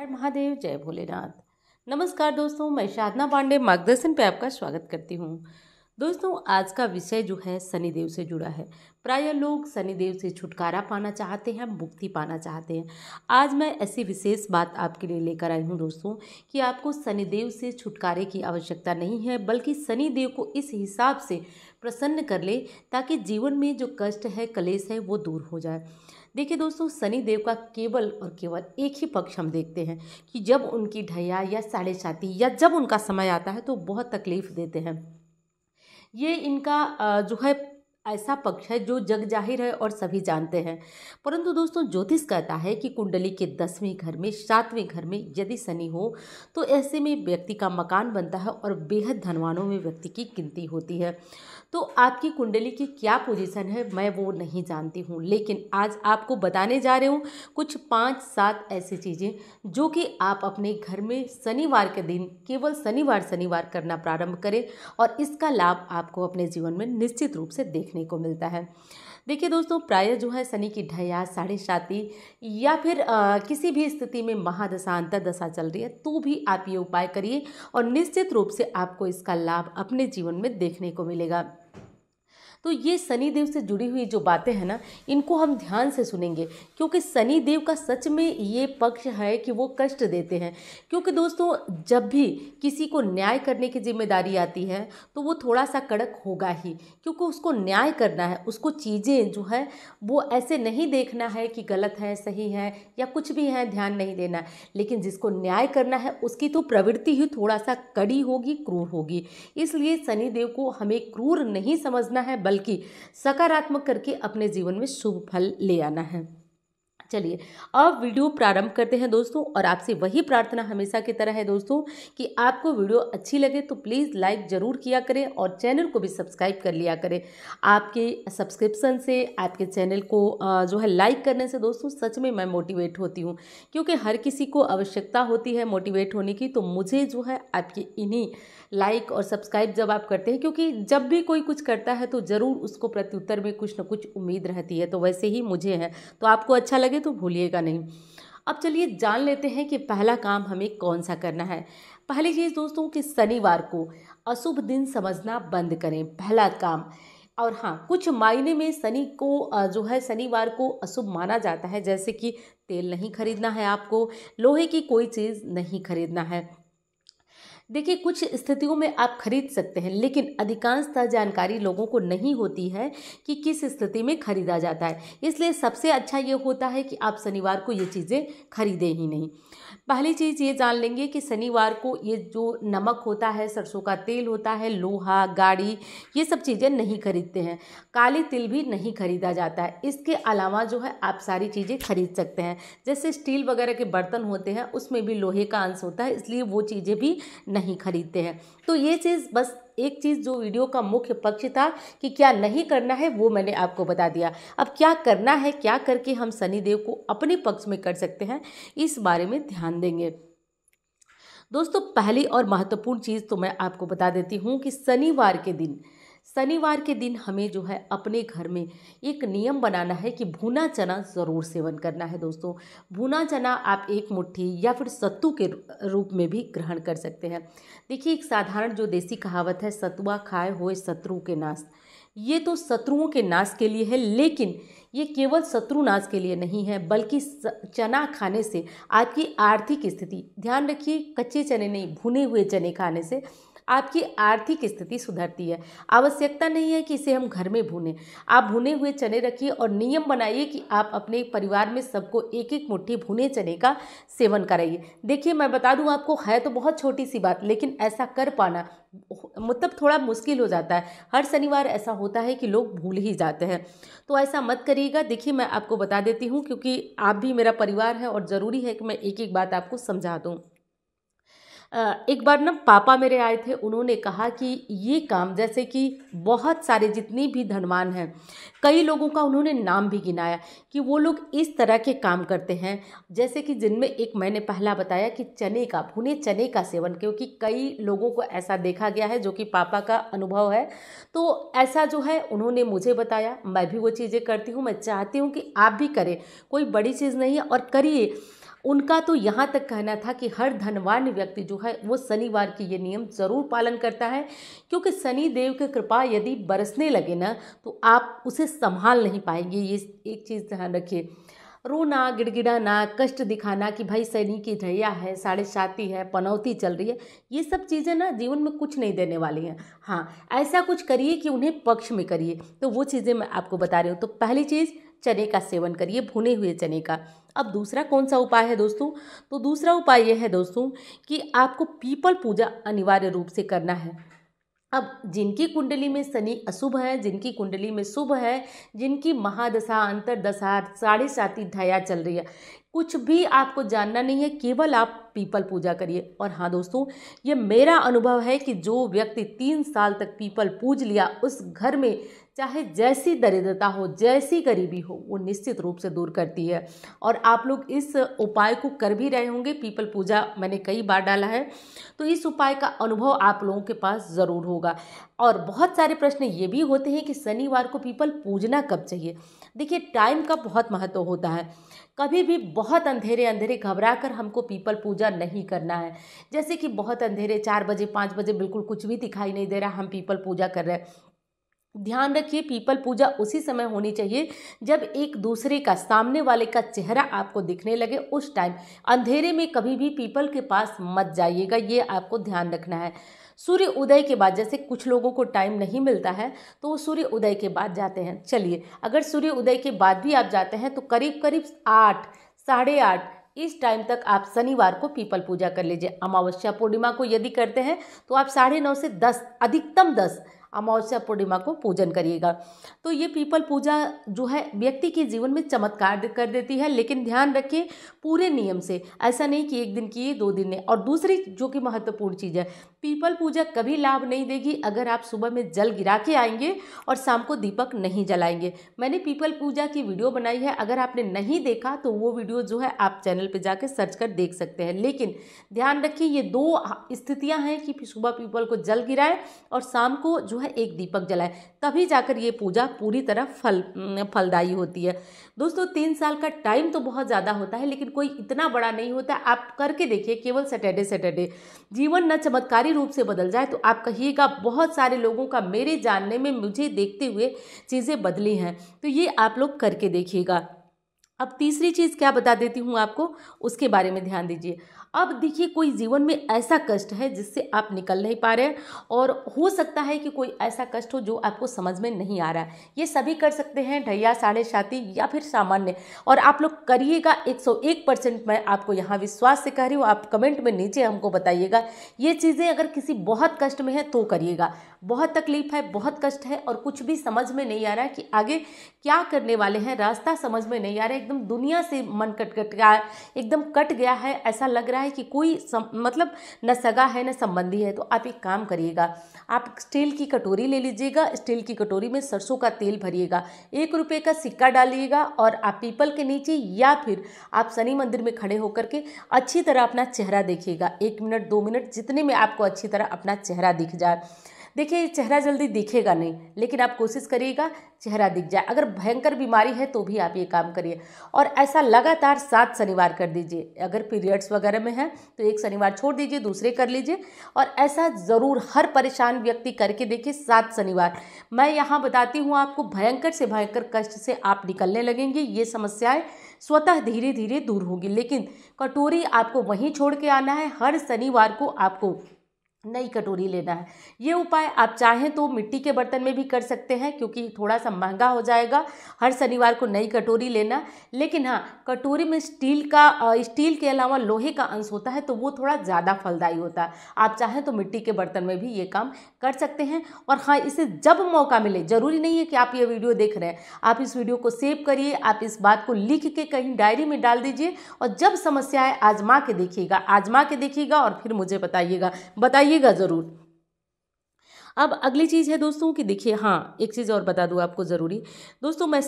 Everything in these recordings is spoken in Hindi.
हर महादेव, जय भोलेनाथ। नमस्कार दोस्तों, मैं साधना पांडे मार्गदर्शन पे आपका स्वागत करती हूँ। दोस्तों, आज का विषय जो है शनिदेव से जुड़ा है। प्राय लोग शनिदेव से छुटकारा पाना चाहते हैं, मुक्ति पाना चाहते हैं। आज मैं ऐसी विशेष बात आपके लिए लेकर आई हूँ दोस्तों कि आपको शनिदेव से छुटकारे की आवश्यकता नहीं है, बल्कि शनिदेव को इस हिसाब से प्रसन्न कर ले ताकि जीवन में जो कष्ट है, कलेश है, वो दूर हो जाए। देखिए दोस्तों, शनिदेव का केवल और केवल एक ही पक्ष हम देखते हैं कि जब उनकी ढैया या साढ़े साती या जब उनका समय आता है तो बहुत तकलीफ देते हैं। ये इनका जो है ऐसा पक्ष है जो जग जाहिर है और सभी जानते हैं। परंतु दोस्तों, ज्योतिष कहता है कि कुंडली के 10वें घर में, 7वें घर में यदि शनि हो तो ऐसे में व्यक्ति का मकान बनता है और बेहद धनवानों में व्यक्ति की गिनती होती है। तो आपकी कुंडली की क्या पोजीशन है मैं वो नहीं जानती हूँ, लेकिन आज आपको बताने जा रही हूँ कुछ 5-7 ऐसी चीज़ें जो कि आप अपने घर में शनिवार के दिन केवल शनिवार करना प्रारंभ करें और इसका लाभ आपको अपने जीवन में निश्चित रूप से देखने को मिलता है। देखिए दोस्तों, प्रायः जो है शनि की ढैया, साढ़े साती या फिर किसी भी स्थिति में महादशा, अंतर्दशा चल रही है तो भी आप ये उपाय करिए और निश्चित रूप से आपको इसका लाभ अपने जीवन में देखने को मिलेगा। तो ये शनिदेव से जुड़ी हुई जो बातें हैं ना, इनको हम ध्यान से सुनेंगे क्योंकि शनिदेव का सच में ये पक्ष है कि वो कष्ट देते हैं। क्योंकि दोस्तों, जब भी किसी को न्याय करने की जिम्मेदारी आती है तो वो थोड़ा सा कड़क होगा ही, क्योंकि उसको न्याय करना है। उसको चीज़ें जो है वो ऐसे नहीं देखना है कि गलत है, सही है या कुछ भी है, ध्यान नहीं देना है। लेकिन जिसको न्याय करना है उसकी तो प्रवृत्ति ही थोड़ा सा कड़ी होगी, क्रूर होगी। इसलिए शनिदेव को हमें क्रूर नहीं समझना है, बल्कि सकारात्मक करके अपने जीवन में शुभ फल ले आना है। चलिए अब वीडियो प्रारंभ करते हैं दोस्तों, और आपसे वही प्रार्थना हमेशा की तरह है दोस्तों कि आपको वीडियो अच्छी लगे तो प्लीज़ लाइक ज़रूर किया करें और चैनल को भी सब्सक्राइब कर लिया करें। आपके सब्सक्रिप्शन से, आपके चैनल को जो है लाइक करने से दोस्तों सच में मैं मोटिवेट होती हूँ, क्योंकि हर किसी को आवश्यकता होती है मोटिवेट होने की। तो मुझे जो है आपके इन्हीं लाइक और सब्सक्राइब जब आप करते हैं, क्योंकि जब भी कोई कुछ करता है तो ज़रूर उसको प्रत्युत्तर में कुछ न कुछ उम्मीद रहती है, तो वैसे ही मुझे है। तो आपको अच्छा लगे तो भूलिएगा नहीं। अब चलिए जान लेते हैं कि पहला काम हमें कौन सा करना है। पहली चीज़ दोस्तों कि शनिवार को अशुभ दिन समझना बंद करें, पहला काम। और हाँ, कुछ मायने में शनि को जो है शनिवार को अशुभ माना जाता है, जैसे कि तेल नहीं खरीदना है आपको, लोहे की कोई चीज़ नहीं खरीदना है। देखिए, कुछ स्थितियों में आप खरीद सकते हैं, लेकिन अधिकांशतः जानकारी लोगों को नहीं होती है कि किस स्थिति में खरीदा जाता है। इसलिए सबसे अच्छा ये होता है कि आप शनिवार को ये चीज़ें खरीदें ही नहीं। पहली चीज़ ये जान लेंगे कि शनिवार को ये जो नमक होता है, सरसों का तेल होता है, लोहा, गाड़ी, ये सब चीज़ें नहीं खरीदते हैं। काली तिल भी नहीं खरीदा जाता है। इसके अलावा जो है आप सारी चीज़ें खरीद सकते हैं। जैसे स्टील वगैरह के बर्तन होते हैं उसमें भी लोहे का अंश होता है, इसलिए वो चीज़ें भी नहीं खरीदते हैं। तो ये चीज़, बस एक चीज़ जो वीडियो का मुख्य पक्ष था कि क्या नहीं करना है, वो मैंने आपको बता दिया। अब क्या करना है, क्या करके हम शनिदेव को अपने पक्ष में कर सकते हैं, इस बारे में ध्यान देंगे। दोस्तों, पहली और महत्वपूर्ण चीज़ तो मैं आपको बता देती हूँ कि शनिवार के दिन हमें जो है अपने घर में एक नियम बनाना है कि भुना चना ज़रूर सेवन करना है दोस्तों। भुना चना आप एक मुट्ठी या फिर सत्तू के रूप में भी ग्रहण कर सकते हैं। देखिए, एक साधारण जो देसी कहावत है, सतुआ खाए होए शत्रु के नाश, ये तो शत्रुओं के नाश के लिए है, लेकिन ये केवल शत्रु नाश के लिए नहीं है, बल्कि चना खाने से आपकी आर्थिक स्थिति, ध्यान रखिए कच्चे चने नहीं, भुने हुए चने खाने से आपकी आर्थिक स्थिति सुधरती है। आवश्यकता नहीं है कि इसे हम घर में भुनें, आप भुने हुए चने रखिए और नियम बनाइए कि आप अपने परिवार में सबको एक एक मुट्ठी भुने चने का सेवन कराइए। देखिए, मैं बता दूं आपको, है तो बहुत छोटी सी बात, लेकिन ऐसा कर पाना मतलब थोड़ा मुश्किल हो जाता है। हर शनिवार ऐसा होता है कि लोग भूल ही जाते हैं, तो ऐसा मत करिएगा। देखिए, मैं आपको बता देती हूँ क्योंकि आप भी मेरा परिवार है और ज़रूरी है कि मैं एक एक बात आपको समझा दूँ। एक बार ना पापा मेरे आए थे, उन्होंने कहा कि ये काम, जैसे कि बहुत सारे जितनी भी धनवान हैं, कई लोगों का उन्होंने नाम भी गिनाया कि वो लोग इस तरह के काम करते हैं, जैसे कि जिनमें एक मैंने पहला बताया कि चने का, भुने चने का सेवन, क्योंकि कई लोगों को ऐसा देखा गया है, जो कि पापा का अनुभव है। तो ऐसा जो है उन्होंने मुझे बताया, मैं भी वो चीज़ें करती हूँ। मैं चाहती हूँ कि आप भी करें, कोई बड़ी चीज़ नहीं है और करिए। उनका तो यहाँ तक कहना था कि हर धनवान व्यक्ति जो है वो शनिवार की ये नियम ज़रूर पालन करता है, क्योंकि शनि देव की कृपा यदि बरसने लगे ना तो आप उसे संभाल नहीं पाएंगे। ये एक चीज़ ध्यान रखिए। रोना, गिड़गिड़ाना, कष्ट दिखाना कि भाई शनि की ढैया है, साढ़े साती है, पनौती चल रही है, ये सब चीज़ें ना जीवन में कुछ नहीं देने वाली हैं। हाँ, ऐसा कुछ करिए कि उन्हें पक्ष में करिए। तो वो चीज़ें मैं आपको बता रही हूँ। तो पहली चीज़, चने का सेवन करिए, भुने हुए चने का। अब दूसरा कौन सा उपाय है दोस्तों? तो दूसरा उपाय यह है दोस्तों कि आपको पीपल पूजा अनिवार्य रूप से करना है। अब जिनकी कुंडली में शनि अशुभ है, जिनकी कुंडली में शुभ है, जिनकी महादशा, अंतरदशा, साढ़े साती ढाया चल रही है, कुछ भी आपको जानना नहीं है, केवल आप पीपल पूजा करिए। और हाँ दोस्तों, ये मेरा अनुभव है कि जो व्यक्ति 3 साल तक पीपल पूज लिया, उस घर में चाहे जैसी दरिद्रता हो, जैसी गरीबी हो, वो निश्चित रूप से दूर करती है। और आप लोग इस उपाय को कर भी रहे होंगे। पीपल पूजा मैंने कई बार डाला है, तो इस उपाय का अनुभव आप लोगों के पास ज़रूर होगा। और बहुत सारे प्रश्न ये भी होते हैं कि शनिवार को पीपल पूजना कब चाहिए। देखिए, टाइम का बहुत महत्व होता है। कभी भी बहुत अंधेरे अंधेरे घबरा कर हमको पीपल पूजा नहीं करना है। जैसे कि बहुत अंधेरे 4 बजे 5 बजे बिल्कुल कुछ भी दिखाई नहीं दे रहा, हम पीपल पूजा कर रहे हैं। ध्यान रखिए, पीपल पूजा उसी समय होनी चाहिए जब एक दूसरे का, सामने वाले का चेहरा आपको दिखने लगे, उस टाइम। अंधेरे में कभी भी पीपल के पास मत जाइएगा, ये आपको ध्यान रखना है। सूर्य उदय के बाद, जैसे कुछ लोगों को टाइम नहीं मिलता है तो वो सूर्य उदय के बाद जाते हैं। चलिए, अगर सूर्य उदय के बाद भी आप जाते हैं तो करीब करीब 8, साढ़े 8 इस टाइम तक आप शनिवार को पीपल पूजा कर लीजिए। अमावस्या पूर्णिमा को यदि करते हैं तो आप 9:30 से 10, अधिकतम 10 अमावस्या पूर्णिमा को पूजन करिएगा। तो ये पीपल पूजा जो है व्यक्ति के जीवन में चमत्कार कर देती है, लेकिन ध्यान रखिए पूरे नियम से। ऐसा नहीं कि एक दिन किए 2 दिन नहीं। और दूसरी जो कि महत्वपूर्ण चीज़ है, पीपल पूजा कभी लाभ नहीं देगी अगर आप सुबह में जल गिरा के आएंगे और शाम को दीपक नहीं जलाएंगे। मैंने पीपल पूजा की वीडियो बनाई है, अगर आपने नहीं देखा तो वो वीडियो जो है आप चैनल पर जाकर सर्च कर देख सकते हैं। लेकिन ध्यान रखिए, ये 2 स्थितियाँ हैं कि सुबह पीपल को जल गिराए और शाम को जो है एक दीपक जलाए, तभी जाकर ये पूजा पूरी तरह फलदायी होती है। दोस्तों, 3 साल का टाइम तो बहुत ज़्यादा होता है, लेकिन कोई इतना बड़ा नहीं होता। आप करके देखिए, केवल सैटरडे जीवन न चमत्कारी रूप से बदल जाए तो आप कहिएगा बहुत सारे लोगों का मेरे जानने में, मुझे देखते हुए चीज़ें बदली हैं। तो ये आप लोग करके देखिएगा। अब तीसरी चीज़ क्या बता देती हूँ आपको, उसके बारे में ध्यान दीजिए। अब देखिए, कोई जीवन में ऐसा कष्ट है जिससे आप निकल नहीं पा रहे हैं, और हो सकता है कि कोई ऐसा कष्ट हो जो आपको समझ में नहीं आ रहा है। ये सभी कर सकते हैं, ढैया, साढ़े साती या फिर सामान्य। और आप लोग करिएगा 101%। मैं आपको यहाँ विश्वास से कह रही हूँ। आप कमेंट में नीचे हमको बताइएगा ये चीज़ें। अगर किसी बहुत कष्ट में है तो करिएगा, बहुत तकलीफ है, बहुत कष्ट है और कुछ भी समझ में नहीं आ रहा है कि आगे क्या करने वाले हैं, रास्ता समझ में नहीं आ रहा है, एकदम दुनिया से मन कट गया, एकदम कट गया है, ऐसा लग रहा है कि कोई मतलब न सगा है न संबंधी है। तो आप एक काम करिएगा, आप स्टील की कटोरी ले लीजिएगा, स्टील की कटोरी में सरसों का तेल भरिएगा, 1 रुपये का सिक्का डालिएगा और आप पीपल के नीचे या फिर आप शनि मंदिर में खड़े होकर के अच्छी तरह अपना चेहरा देखिएगा। 1 मिनट 2 मिनट जितने में आपको अच्छी तरह अपना चेहरा दिख जाए। देखिए, चेहरा जल्दी दिखेगा नहीं, लेकिन आप कोशिश करिएगा चेहरा दिख जाए। अगर भयंकर बीमारी है तो भी आप ये काम करिए, और ऐसा लगातार 7 शनिवार कर दीजिए। अगर पीरियड्स वगैरह में है तो 1 शनिवार छोड़ दीजिए, दूसरे कर लीजिए। और ऐसा ज़रूर हर परेशान व्यक्ति करके देखिए 7 शनिवार। मैं यहाँ बताती हूँ आपको, भयंकर से भयंकर कष्ट से आप निकलने लगेंगे। ये समस्याएं स्वतः धीरे धीरे दूर होगी। लेकिन कटोरी आपको वहीं छोड़ के आना है। हर शनिवार को आपको नई कटोरी लेना है। ये उपाय आप चाहें तो मिट्टी के बर्तन में भी कर सकते हैं, क्योंकि थोड़ा सा महंगा हो जाएगा हर शनिवार को नई कटोरी लेना। लेकिन हाँ, कटोरी में स्टील के अलावा लोहे का अंश होता है, तो वो थोड़ा ज़्यादा फलदायी होता है। आप चाहें तो मिट्टी के बर्तन में भी ये काम कर सकते हैं। और हाँ, इसे जब मौका मिले, ज़रूरी नहीं है कि आप ये वीडियो देख रहे हैं, आप इस वीडियो को सेव करिए, आप इस बात को लिख के कहीं डायरी में डाल दीजिए, और जब समस्याएं आजमा के देखिएगा और फिर मुझे बताइएगा ज़रूर। अब अगली चीज़ है दोस्तों कि देखिए, हाँ एक चीज़ और बता दूँ आपको ज़रूरी दोस्तों, मैं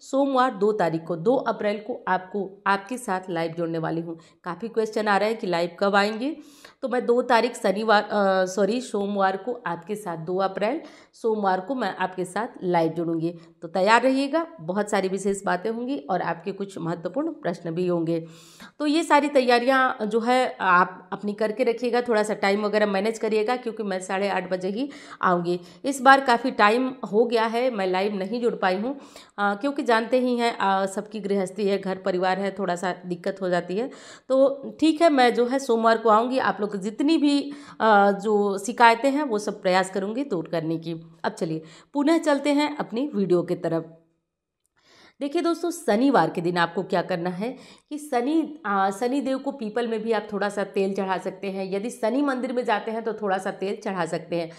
सोमवार 2 तारीख को 2 अप्रैल को आपको आपके साथ लाइव जोड़ने वाली हूँ। काफ़ी क्वेश्चन आ रहा है कि लाइव कब आएंगे, तो मैं 2 तारीख सोमवार को आपके साथ 2 अप्रैल सोमवार को मैं आपके साथ लाइव जुड़ूंगी। तो तैयार रहिएगा, बहुत सारी विशेष बातें होंगी और आपके कुछ महत्वपूर्ण प्रश्न भी होंगे। तो ये सारी तैयारियां जो है आप अपनी करके रखिएगा, थोड़ा सा टाइम वगैरह मैनेज करिएगा, क्योंकि मैं 8:30 बजे ही आऊँगी। इस बार काफ़ी टाइम हो गया है, मैं लाइव नहीं जुड़ पाई हूँ, क्योंकि जानते ही हैं सबकी गृहस्थी है, घर परिवार है, थोड़ा सा दिक्कत हो जाती है। तो ठीक है, मैं जो है सोमवार को आऊँगी। आप लोग जितनी भी जो शिकायतें हैं वो सब प्रयास करूँगी दूर करने की। अब चलिए पुनः चलते हैं अपनी वीडियो की तरफ। देखिए दोस्तों, शनिवार के दिन आपको क्या करना है कि शनि देव को पीपल में भी आप थोड़ा सा तेल चढ़ा सकते हैं। यदि शनि मंदिर में जाते हैं तो थोड़ा सा तेल चढ़ा सकते हैं।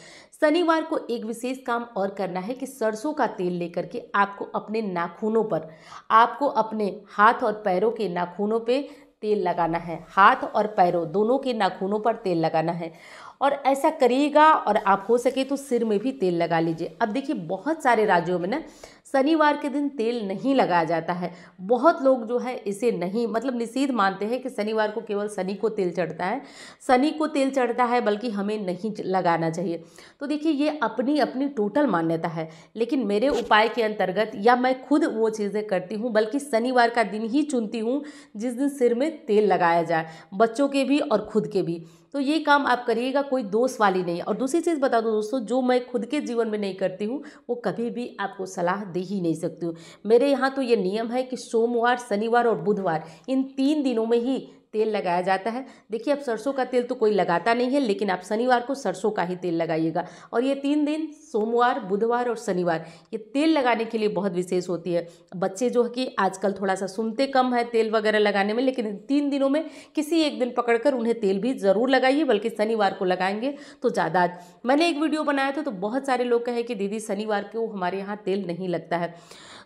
शनिवार को एक विशेष काम और करना है कि सरसों का तेल लेकर के आपको अपने नाखूनों पर, आपको अपने हाथ और पैरों के नाखूनों पे तेल लगाना है। हाथ और पैरों दोनों के नाखूनों पर तेल लगाना है और ऐसा करिएगा। और आप हो सके तो सिर में भी तेल लगा लीजिए। अब देखिए, बहुत सारे राज्यों में ना शनिवार के दिन तेल नहीं लगाया जाता है। बहुत लोग जो है इसे नहीं, मतलब निषिद्ध मानते हैं कि शनिवार को केवल शनि को तेल चढ़ता है, शनि को तेल चढ़ता है, बल्कि हमें नहीं लगाना चाहिए। तो देखिए, ये अपनी अपनी टोटल मान्यता है, लेकिन मेरे उपाय के अंतर्गत या मैं खुद वो चीज़ें करती हूँ, बल्कि शनिवार का दिन ही चुनती हूँ जिस दिन सिर में तेल लगाया जाए, बच्चों के भी और खुद के भी। तो ये काम आप करिएगा, कोई दोष वाली नहीं है। और दूसरी चीज़ बता दो दोस्तों, जो मैं खुद के जीवन में नहीं करती हूँ वो कभी भी आपको सलाह दे ही नहीं सकती हूँ। मेरे यहाँ तो ये नियम है कि सोमवार, शनिवार और बुधवार, इन 3 दिनों में ही तेल लगाया जाता है। देखिए, अब सरसों का तेल तो कोई लगाता नहीं है, लेकिन आप शनिवार को सरसों का ही तेल लगाइएगा। और ये 3 दिन, सोमवार, बुधवार और शनिवार, ये तेल लगाने के लिए बहुत विशेष होती है। बच्चे जो है कि आजकल थोड़ा सा सुनते कम है तेल वगैरह लगाने में, लेकिन इन 3 दिनों में किसी एक दिन पकड़कर उन्हें तेल भी ज़रूर लगाइए, बल्कि शनिवार को लगाएंगे तो ज़्यादा। मैंने एक वीडियो बनाया था तो बहुत सारे लोग कहे कि दीदी शनिवार को हमारे यहाँ तेल नहीं लगता है।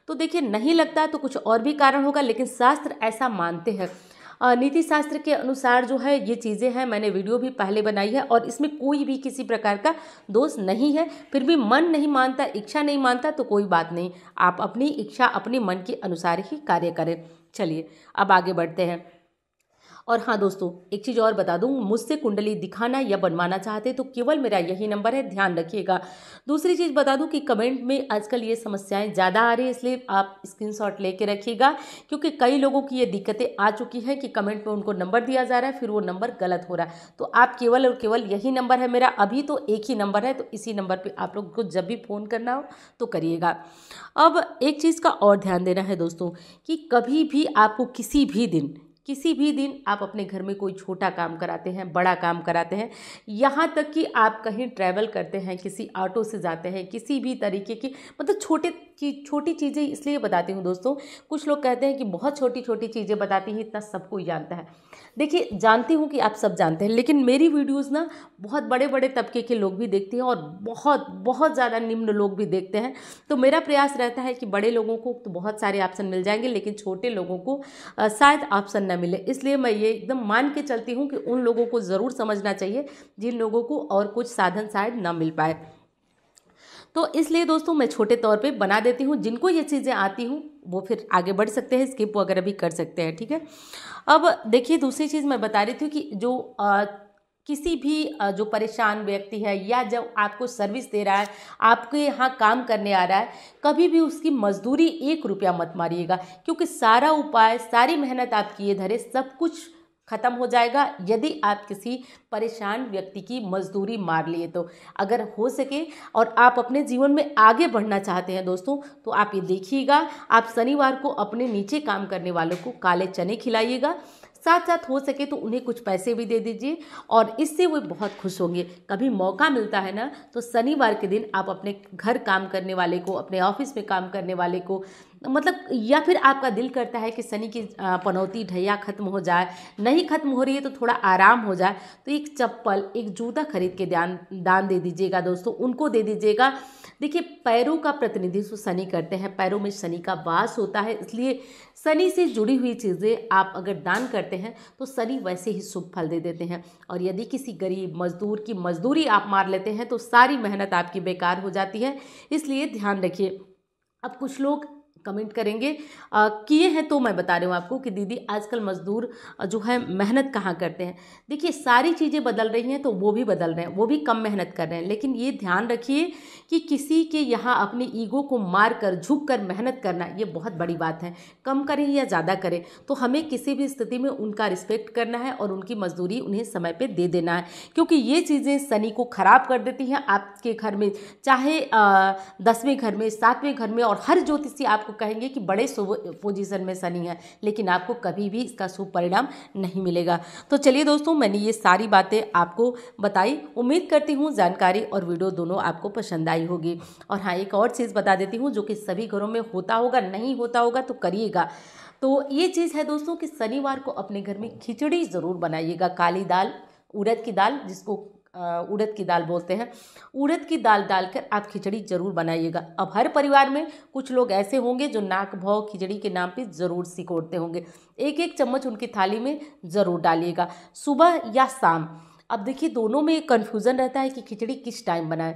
तो देखिए, नहीं लगता तो कुछ और भी कारण होगा, लेकिन शास्त्र ऐसा मानते हैं। नीति शास्त्र के अनुसार जो है ये चीज़ें हैं, मैंने वीडियो भी पहले बनाई है और इसमें कोई भी किसी प्रकार का दोष नहीं है। फिर भी मन नहीं मानता, इच्छा नहीं मानता तो कोई बात नहीं, आप अपनी इच्छा अपने मन के अनुसार ही कार्य करें। चलिए अब आगे बढ़ते हैं। और हाँ दोस्तों, एक चीज़ और बता दूँ, मुझसे कुंडली दिखाना या बनवाना चाहते तो केवल मेरा यही नंबर है, ध्यान रखिएगा। दूसरी चीज़ बता दूँ कि कमेंट में आजकल ये समस्याएं ज़्यादा आ रही है, इसलिए आप स्क्रीनशॉट लेके रखिएगा, क्योंकि कई लोगों की ये दिक्कतें आ चुकी हैं कि कमेंट में उनको नंबर दिया जा रहा है, फिर वो नंबर गलत हो रहा है। तो आप केवल और केवल यही नंबर है मेरा, अभी तो एक ही नंबर है, तो इसी नंबर पर आप लोग को जब भी फ़ोन करना हो तो करिएगा। अब एक चीज़ का और ध्यान देना है दोस्तों कि कभी भी आपको किसी भी दिन आप अपने घर में कोई छोटा काम कराते हैं, बड़ा काम कराते हैं, यहाँ तक कि आप कहीं ट्रैवल करते हैं, किसी ऑटो से जाते हैं, किसी भी तरीके की, मतलब छोटी चीज़ें इसलिए बताती हूँ दोस्तों, कुछ लोग कहते हैं कि बहुत छोटी छोटी चीज़ें बताती हैं, इतना सब कोई जानता है। देखिए, जानती हूँ कि आप सब जानते हैं, लेकिन मेरी वीडियोज़ ना बहुत बड़े बड़े तबके के लोग भी देखते हैं और बहुत बहुत ज़्यादा निम्न लोग भी देखते हैं। तो मेरा प्रयास रहता है कि बड़े लोगों को तो बहुत सारे ऑप्शन मिल जाएंगे, लेकिन छोटे लोगों को शायद ऑप्शन न मिले। इसलिए मैं ये एकदम मान के चलती हूँ कि उन लोगों को ज़रूर समझना चाहिए जिन लोगों को और कुछ साधन शायद ना मिल पाए। तो इसलिए दोस्तों मैं छोटे तौर पे बना देती हूँ, जिनको ये चीज़ें आती हूँ वो फिर आगे बढ़ सकते हैं, स्किप वगैरह भी कर सकते हैं, ठीक है। अब देखिए, दूसरी चीज़ मैं बता रही थी कि जो किसी भी जो परेशान व्यक्ति है या जब आपको सर्विस दे रहा है, आपके यहाँ काम करने आ रहा है, कभी भी उसकी मजदूरी 1 रुपया मत मारिएगा, क्योंकि सारा उपाय, सारी मेहनत आप किए धरे सब कुछ खत्म हो जाएगा यदि आप किसी परेशान व्यक्ति की मजदूरी मार लिए। तो अगर हो सके और आप अपने जीवन में आगे बढ़ना चाहते हैं दोस्तों, तो आप ये देखिएगा, आप शनिवार को अपने नीचे काम करने वालों को काले चने खिलाइएगा, साथ साथ हो सके तो उन्हें कुछ पैसे भी दे दीजिए और इससे वो बहुत खुश होंगे। कभी मौका मिलता है ना, तो शनिवार के दिन आप अपने घर काम करने वाले को, अपने ऑफिस में काम करने वाले को, मतलब, या फिर आपका दिल करता है कि शनि की पनौती ढैया खत्म हो जाए, नहीं खत्म हो रही है तो थोड़ा आराम हो जाए, तो एक चप्पल, एक जूता खरीद के दान दे दीजिएगा दोस्तों, उनको दे दीजिएगा। देखिए, पैरों का प्रतिनिधित्व शनि करते हैं, पैरों में शनि का वास होता है, इसलिए शनि से जुड़ी हुई चीज़ें आप अगर दान करते हैं तो शनि वैसे ही शुभ फल दे देते हैं। और यदि किसी गरीब मजदूर की मजदूरी आप मार लेते हैं तो सारी मेहनत आपकी बेकार हो जाती है, इसलिए ध्यान रखिए। अब कुछ लोग कमेंट करेंगे किए हैं, तो मैं बता रही हूँ आपको कि दीदी आजकल मजदूर जो है मेहनत कहाँ करते हैं। देखिए, सारी चीज़ें बदल रही हैं तो वो भी बदल रहे हैं, वो भी कम मेहनत कर रहे हैं, लेकिन ये ध्यान रखिए कि किसी के यहाँ अपने ईगो को मार कर झुक कर मेहनत करना ये बहुत बड़ी बात है। कम करें या ज़्यादा करें, तो हमें किसी भी स्थिति में उनका रिस्पेक्ट करना है और उनकी मजदूरी उन्हें समय पर दे देना है, क्योंकि ये चीज़ें शनि को खराब कर देती हैं आपके घर में, चाहे 10वें घर में, 7वें घर में। और हर ज्योतिषी आपको कहेंगे कि बड़े शुभ पोजीशन में शनि है, लेकिन आपको कभी भी इसका शुभ परिणाम नहीं मिलेगा। तो चलिए दोस्तों, मैंने ये सारी बातें आपको बताई। उम्मीद करती हूँ जानकारी और वीडियो दोनों आपको पसंद आई होगी। और हाँ, एक और चीज़ बता देती हूँ जो कि सभी घरों में होता होगा, नहीं होता होगा तो करिएगा। तो ये चीज़ है दोस्तों कि शनिवार को अपने घर में खिचड़ी ज़रूर बनाइएगा। काली दाल, उड़द की दाल, जिसको उड़द की दाल बोलते हैं, उड़द की दाल डालकर आप खिचड़ी जरूर बनाइएगा। अब हर परिवार में कुछ लोग ऐसे होंगे जो नाक भौ खिचड़ी के नाम पे ज़रूर सिकोड़ते होंगे। एक एक चम्मच उनकी थाली में ज़रूर डालिएगा, सुबह या शाम। अब देखिए, दोनों में कन्फ्यूज़न रहता है कि खिचड़ी किस टाइम बनाएं।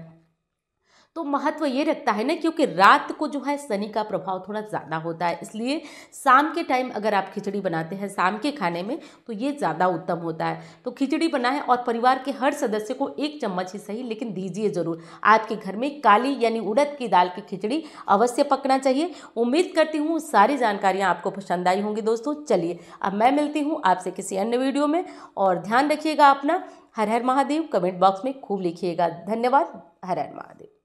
तो महत्व ये रखता है ना, क्योंकि रात को जो है शनि का प्रभाव थोड़ा ज़्यादा होता है, इसलिए शाम के टाइम अगर आप खिचड़ी बनाते हैं शाम के खाने में तो ये ज़्यादा उत्तम होता है। तो खिचड़ी बनाएं और परिवार के हर सदस्य को एक चम्मच ही सही लेकिन दीजिए ज़रूर। आपके घर में काली यानी उड़द की दाल की खिचड़ी अवश्य पकना चाहिए। उम्मीद करती हूँ सारी जानकारियाँ आपको पसंद आई होंगी दोस्तों। चलिए, अब मैं मिलती हूँ आपसे किसी अन्य वीडियो में, और ध्यान रखिएगा अपना। हर हर महादेव कमेंट बॉक्स में खूब लिखिएगा। धन्यवाद। हर हर महादेव।